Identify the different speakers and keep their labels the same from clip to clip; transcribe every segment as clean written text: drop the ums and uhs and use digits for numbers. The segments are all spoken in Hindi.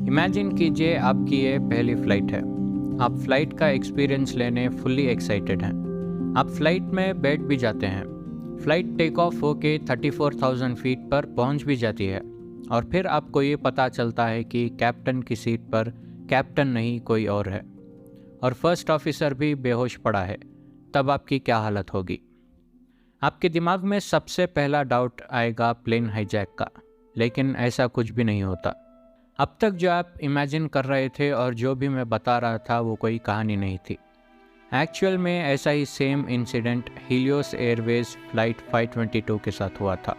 Speaker 1: इमेजिन कीजिए आपकी ये पहली फ़्लाइट है। आप फ़्लाइट का एक्सपीरियंस लेने फुल्ली एक्साइटेड हैं। आप फ़्लाइट में बैठ भी जाते हैं। फ़्लाइट टेक ऑफ होके 34,000 फीट पर पहुंच भी जाती है और फिर आपको ये पता चलता है कि कैप्टन की सीट पर कैप्टन नहीं कोई और है और फर्स्ट ऑफिसर भी बेहोश पड़ा है। तब आपकी क्या हालत होगी? आपके दिमाग में सबसे पहला डाउट आएगा प्लेन हाईजैक का, लेकिन ऐसा कुछ भी नहीं होता। अब तक जो आप इमेजिन कर रहे थे और जो भी मैं बता रहा था वो कोई कहानी नहीं थी। एक्चुअल में ऐसा ही same incident Helios Airways flight 522 के साथ हुआ था।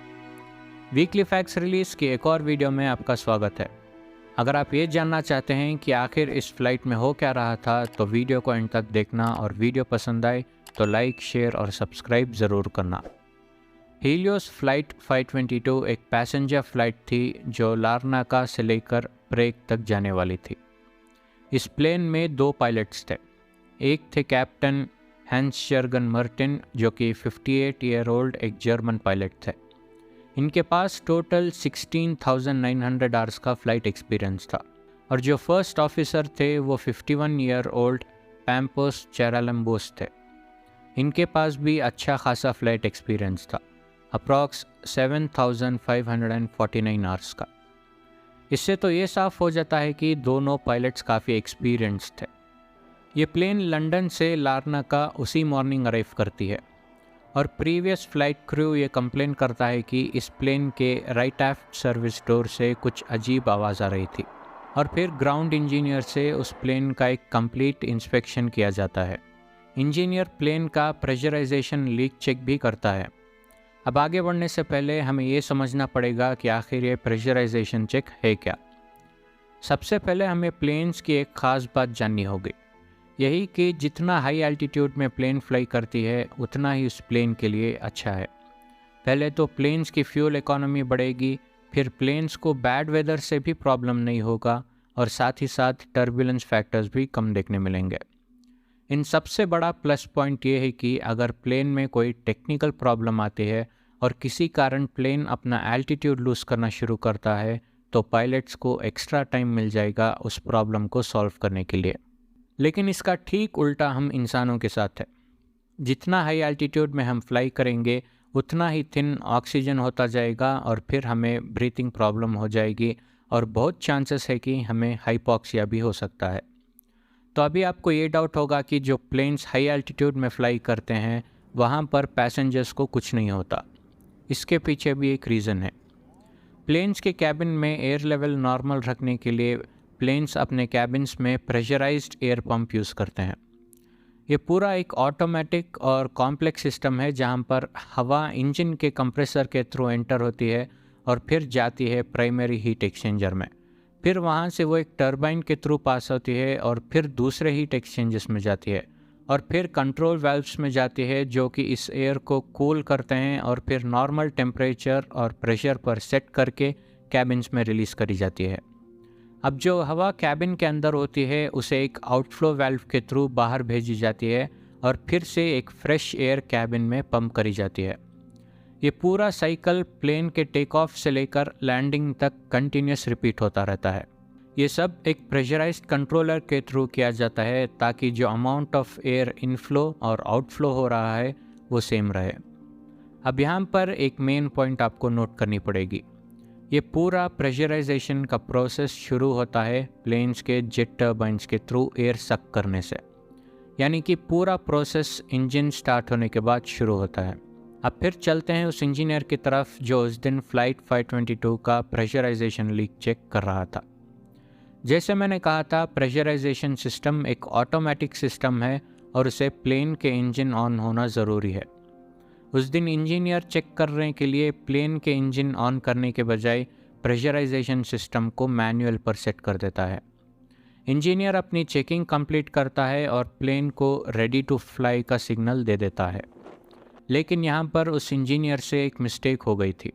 Speaker 1: वीकली फैक्ट्स रिलीज़ की एक और वीडियो में आपका स्वागत है। अगर आप ये जानना चाहते हैं कि आखिर इस फ्लाइट में हो क्या रहा था तो वीडियो को एंड तक देखना, और वीडियो पसंद आए तो लाइक, शेयर और सब्सक्राइब ज़रूर करना। हीलियोस फ़्लाइट 522 एक पैसेंजर फ़्लाइट थी जो लार्नाका से लेकर प्रेग तक जाने वाली थी। इस प्लेन में दो पायलट्स थे। एक थे कैप्टन हैंस जर्गन मर्टिन, जो कि 58 ईयर ओल्ड एक जर्मन पायलट थे। इनके पास टोटल 16,900 आवर्स का फ़्लाइट एक्सपीरियंस था। और जो फर्स्ट ऑफिसर थे वो 51 ईयर ओल्ड पैम्पोस चेरालम्बोस थे। इनके पास भी अच्छा खासा फ़्लाइट एक्सपीरियंस था, अप्रॉक्स 7,549 आवर्स का। इससे तो ये साफ हो जाता है कि दोनों पायलट्स काफ़ी एक्सपीरियंस थे। ये प्लेन लंदन से लार्नाका उसी मॉर्निंग अराइव करती है और प्रीवियस फ्लाइट क्रू ये कंप्लेन करता है कि इस प्लेन के राइट एफ्ट सर्विस डोर से कुछ अजीब आवाज़ आ रही थी। और फिर ग्राउंड इंजीनियर से उस प्लेन का एक कंप्लीट इंस्पेक्शन किया जाता है। इंजीनियर प्लेन का प्रेशराइजेशन लीक चेक भी करता है। अब आगे बढ़ने से पहले हमें ये समझना पड़ेगा कि आखिर ये प्रेशराइजेशन चेक है क्या। सबसे पहले हमें प्लेन्स की एक ख़ास बात जाननी होगी, यही कि जितना हाई एल्टीट्यूड में प्लेन फ्लाई करती है उतना ही उस प्लेन के लिए अच्छा है। पहले तो प्लेन्स की फ्यूल इकोनॉमी बढ़ेगी, फिर प्लेन्स को बैड वेदर से भी प्रॉब्लम नहीं होगा और साथ ही साथ टर्बुलेंस फैक्टर्स भी कम देखने मिलेंगे। इन सबसे बड़ा प्लस पॉइंट ये है कि अगर प्लेन में कोई टेक्निकल प्रॉब्लम आती है और किसी कारण प्लेन अपना एल्टीट्यूड लूज़ करना शुरू करता है तो पायलट्स को एक्स्ट्रा टाइम मिल जाएगा उस प्रॉब्लम को सॉल्व करने के लिए। लेकिन इसका ठीक उल्टा हम इंसानों के साथ है। जितना हाई एल्टीट्यूड में हम फ्लाई करेंगे उतना ही थिन ऑक्सीजन होता जाएगा और फिर हमें ब्रीथिंग प्रॉब्लम हो जाएगी और बहुत चांसेस है कि हमें हाइपॉक्सिया भी हो सकता है। तो अभी आपको ये डाउट होगा कि जो प्लेन्स हाई एल्टीट्यूड में फ्लाई करते हैं वहाँ पर पैसेंजर्स को कुछ नहीं होता। इसके पीछे भी एक रीज़न है। प्लेन्स के कैबिन में एयर लेवल नॉर्मल रखने के लिए प्लेन्स अपने कैबिन्स में प्रेशराइज्ड एयर पंप यूज़ करते हैं। ये पूरा एक ऑटोमेटिक और कॉम्प्लेक्स सिस्टम है जहाँ पर हवा इंजन के कंप्रेसर के थ्रू एंटर होती है और फिर जाती है प्राइमरी हीट एक्सचेंजर में। फिर वहाँ से वो एक टरबाइन के थ्रू पास होती है और फिर दूसरे हीट एक्सचेंजर्स में जाती है और फिर कंट्रोल वाल्व्स में जाती है जो कि इस एयर को कूल करते हैं और फिर नॉर्मल टेम्परेचर और प्रेशर पर सेट करके कैबिन्स में रिलीज़ करी जाती है। अब जो हवा कैबिन के अंदर होती है उसे एक आउटफ्लो वाल्व के थ्रू बाहर भेजी जाती है और फिर से एक फ्रेश एयर कैबिन में पंप करी जाती है। ये पूरा साइकिल प्लेन के टेक ऑफ से लेकर लैंडिंग तक कंटिन्यूस रिपीट होता रहता है। ये सब एक प्रेशराइज्ड कंट्रोलर के थ्रू किया जाता है ताकि जो अमाउंट ऑफ एयर इनफ्लो और आउटफ्लो हो रहा है वो सेम रहे। अब यहाँ पर एक मेन पॉइंट आपको नोट करनी पड़ेगी। ये पूरा प्रेशराइजेशन का प्रोसेस शुरू होता है प्लेन्स के जेट टर्बाइन्स के थ्रू एयर सक करने से, यानी कि पूरा प्रोसेस इंजन स्टार्ट होने के बाद शुरू होता है। अब फिर चलते हैं उस इंजीनियर की तरफ जो उस दिन फ़्लाइट 522 का प्रेशराइजेशन लीक चेक कर रहा था। जैसे मैंने कहा था, प्रेशराइजेशन सिस्टम एक ऑटोमेटिक सिस्टम है और उसे प्लेन के इंजन ऑन होना ज़रूरी है। उस दिन इंजीनियर चेक करने के लिए प्लेन के इंजन ऑन करने के बजाय प्रेशराइजेशन सिस्टम को मैनुअल पर सेट कर देता है। इंजीनियर अपनी चेकिंग कंप्लीट करता है और प्लेन को रेडी टू फ्लाई का सिग्नल दे देता है। लेकिन यहाँ पर उस इंजीनियर से एक मिस्टेक हो गई थी।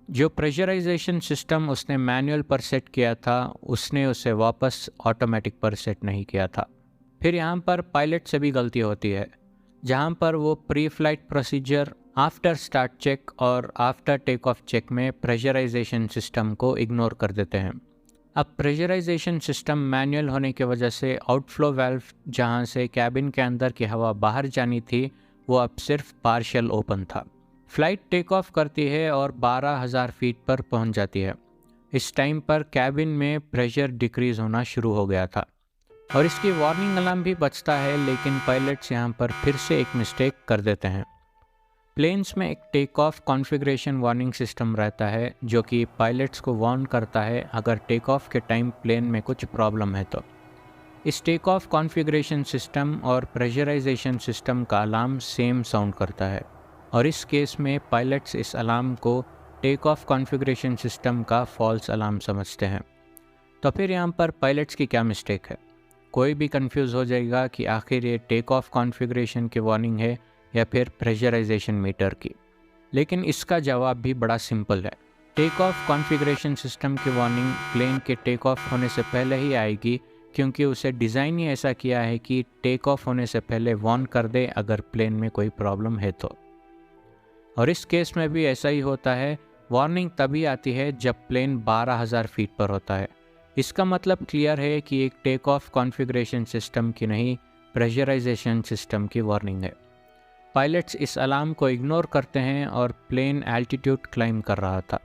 Speaker 1: जो प्रेशराइजेशन सिस्टम उसने मैनुअल पर सेट किया था उसने उसे वापस ऑटोमेटिक पर सेट नहीं किया था। फिर यहाँ पर पायलट से भी गलती होती है, जहाँ पर वो pre flight procedure, after start check और आफ्टर टेक ऑफ चेक में प्रेशराइजेशन सिस्टम को इग्नोर कर देते हैं। अब प्रेशराइजेशन सिस्टम मैनुअल होने की वजह से आउटफ्लो वाल्व जहां से कैबिन के अंदर की हवा बाहर जानी थी वो अब सिर्फ पार्शियल ओपन था। फ्लाइट टेक ऑफ करती है और 12,000 फीट पर पहुंच जाती है। इस टाइम पर कैबिन में प्रेशर डिक्रीज होना शुरू हो गया था और इसकी वार्निंग अलार्म भी बजता है, लेकिन पायलट्स यहाँ पर फिर से एक मिस्टेक कर देते हैं। प्लेन्स में एक take off configuration warning system रहता है जो कि पायलट्स को वार्न करता है अगर टेक ऑफ के टाइम प्लेन में कुछ प्रॉब्लम है तो। इस टेक ऑफ कॉन्फ़िगरेशन सिस्टम और प्रेशराइजेशन सिस्टम का अलार्म सेम साउंड करता है और इस केस में पायलट्स इस अलार्म को टेक ऑफ कॉन्फ़िगरेशन सिस्टम का फॉल्स अलार्म समझते हैं। तो फिर यहाँ पर पायलट्स की क्या मिस्टेक है? कोई भी कंफ्यूज हो जाएगा कि आखिर ये टेक ऑफ कॉन्फ़िगरेशन की वार्निंग है या फिर प्रेशराइजेशन मीटर की। लेकिन इसका जवाब भी बड़ा सिंपल है। टेक ऑफ कॉन्फ़िगरेशन सिस्टम की वार्निंग प्लेन के टेक ऑफ होने से पहले ही आएगी, क्योंकि उसे डिज़ाइन ही ऐसा किया है कि टेक ऑफ होने से पहले वार्न कर दे अगर प्लेन में कोई प्रॉब्लम है तो। और इस केस में भी ऐसा ही होता है। वार्निंग तभी आती है जब प्लेन 12,000 फीट पर होता है। इसका मतलब क्लियर है कि एक टेक ऑफ कॉन्फ़िगरेशन सिस्टम की नहीं, प्रेशराइजेशन सिस्टम की वार्निंग है। पायलट्स इस अलार्म को इग्नोर करते हैं और प्लेन एल्टीट्यूड क्लाइम कर रहा था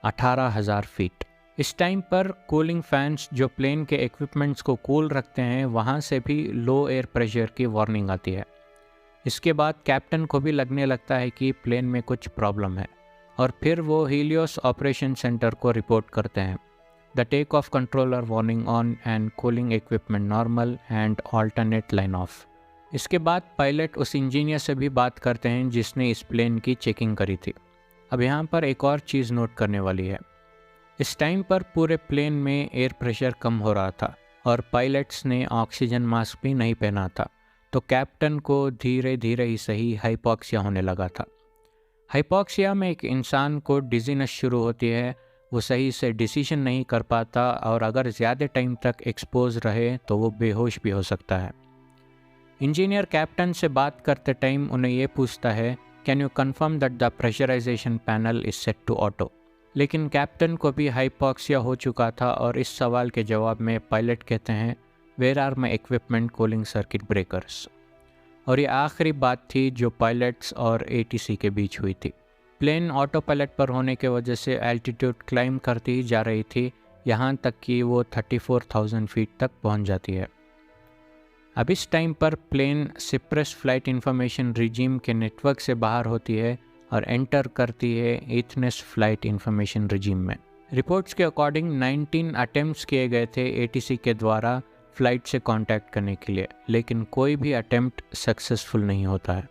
Speaker 1: 18,000 फीट। इस टाइम पर कूलिंग फैंस जो प्लेन के इक्विपमेंट्स को कूल रखते हैं वहाँ से भी लो एयर प्रेशर की वार्निंग आती है। इसके बाद कैप्टन को भी लगने लगता है कि प्लेन में कुछ प्रॉब्लम है और फिर वो हीलियोस ऑपरेशन सेंटर को रिपोर्ट करते हैं। The take off controller warning on and cooling equipment normal and alternate line off. इसके बाद पायलट उस इंजीनियर से भी बात करते हैं जिसने इस प्लेन की चेकिंग करी थी। अब यहाँ पर एक और चीज़ नोट करने वाली है। इस टाइम पर पूरे प्लेन में एयर प्रेशर कम हो रहा था और पायलट्स ने ऑक्सीजन मास्क भी नहीं पहना था, तो कैप्टन को धीरे धीरे ही सही हाइपोक्सिया होने लगा था। हाइपोक्सिया में एक इंसान को डिजीनेस शुरू होती है, वो सही से डिसीजन नहीं कर पाता और अगर ज़्यादा टाइम तक एक्सपोज रहे तो वो बेहोश भी हो सकता है। इंजीनियर कैप्टन से बात करते टाइम उन्हें ये पूछता है, can you confirm that the pressurization panel is set to auto. लेकिन कैप्टन को भी हाइपोक्सिया हो चुका था और इस सवाल के जवाब में पायलट कहते हैं, where are my equipment cooling circuit breakers. और ये आखिरी बात थी जो पायलट्स और एटीसी के बीच हुई थी। प्लेन ऑटो पायलट पर होने के वजह से एल्टीट्यूड क्लाइम करती ही जा रही थी, यहाँ तक कि वो 34,000 फीट तक पहुँच जाती है। अब इस टाइम पर प्लेन सिप्रेस फ्लाइट इंफॉर्मेशन रिजीम के नेटवर्क से बाहर होती है और एंटर करती है ईथरनेट फ्लाइट इंफॉर्मेशन रिजीम में। रिपोर्ट्स के अकॉर्डिंग 19 अटेम्प्ट्स किए गए थे एटीसी के द्वारा फ्लाइट से कांटेक्ट करने के लिए, लेकिन कोई भी अटेम्प्ट सक्सेसफुल नहीं होता है।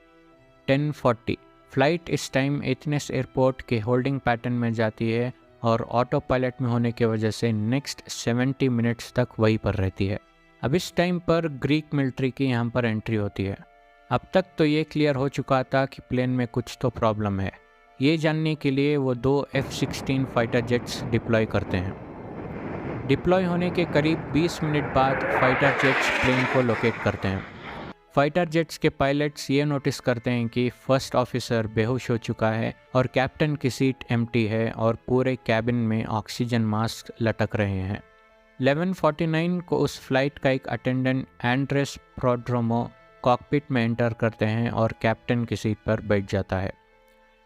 Speaker 1: 10:40 फ्लाइट इस टाइम एथेंस एयरपोर्ट के होल्डिंग पैटर्न में जाती है और ऑटो पायलट में होने की वजह से नेक्स्ट 70 मिनट्स तक वहीं पर रहती है। अब इस टाइम पर ग्रीक मिलिट्री की यहाँ पर एंट्री होती है। अब तक तो ये क्लियर हो चुका था कि प्लेन में कुछ तो प्रॉब्लम है। ये जानने के लिए वो 2 F-16 फाइटर जेट्स डिप्लॉय करते हैं। डिप्लॉय होने के करीब 20 मिनट बाद फाइटर जेट्स प्लेन को लोकेट करते हैं। फाइटर जेट्स के पायलट्स ये नोटिस करते हैं कि फर्स्ट ऑफिसर बेहोश हो चुका है और कैप्टन की सीट एम्प्टी है और पूरे कैबिन में ऑक्सीजन मास्क लटक रहे हैं। 11:49 को उस फ्लाइट का एक अटेंडेंट एंड्रेस प्रोड्रोमो कॉकपिट में एंटर करते हैं और कैप्टन की सीट पर बैठ जाता है।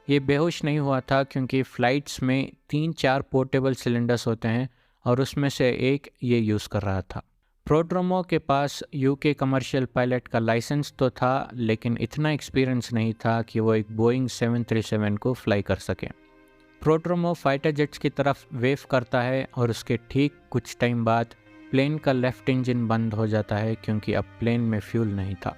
Speaker 1: ये बेहोश नहीं हुआ था क्योंकि फ़्लाइट्स में 3-4 पोर्टेबल सिलेंडर्स होते हैं और उसमें से एक ये यूज़ कर रहा था। प्रोड्रोमो के पास यूके कमर्शियल पायलट का लाइसेंस तो था, लेकिन इतना एक्सपीरियंस नहीं था कि वो एक बोइंग 737 को फ्लाई कर सके। प्रोड्रोमो फाइटर जेट्स की तरफ वेव करता है और उसके ठीक कुछ टाइम बाद प्लेन का लेफ्ट इंजन बंद हो जाता है क्योंकि अब प्लेन में फ्यूल नहीं था।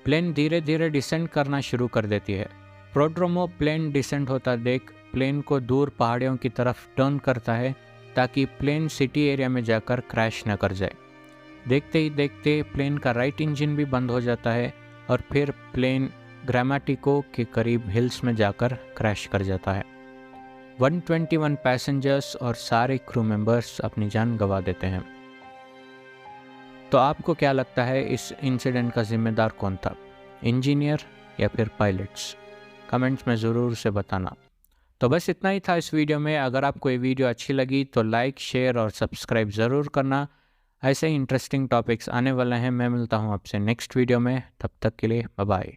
Speaker 1: प्लेन धीरे धीरे डिसेंड करना शुरू कर देती है। प्रोड्रोमो प्लेन डिसेंड होता देख प्लेन को दूर पहाड़ियों की तरफ टर्न करता है ताकि प्लेन सिटी एरिया में जाकर क्रैश न कर जाए। देखते ही देखते प्लेन का राइट इंजन भी बंद हो जाता है और फिर प्लेन ग्रामेटिको के करीब हिल्स में जाकर क्रैश कर जाता है। 121 पैसेंजर्स और सारे क्रू मेंबर्स अपनी जान गंवा देते हैं। तो आपको क्या लगता है इस इंसिडेंट का जिम्मेदार कौन था, इंजीनियर या फिर पायलट्स? कमेंट्स में ज़रूर से बताना। तो बस इतना ही था इस वीडियो में। अगर आपको ये वीडियो अच्छी लगी तो लाइक, शेयर और सब्सक्राइब ज़रूर करना। ऐसे ही इंटरेस्टिंग टॉपिक्स आने वाले हैं। मैं मिलता हूँ आपसे नेक्स्ट वीडियो में, तब तक के लिए बाय बाय।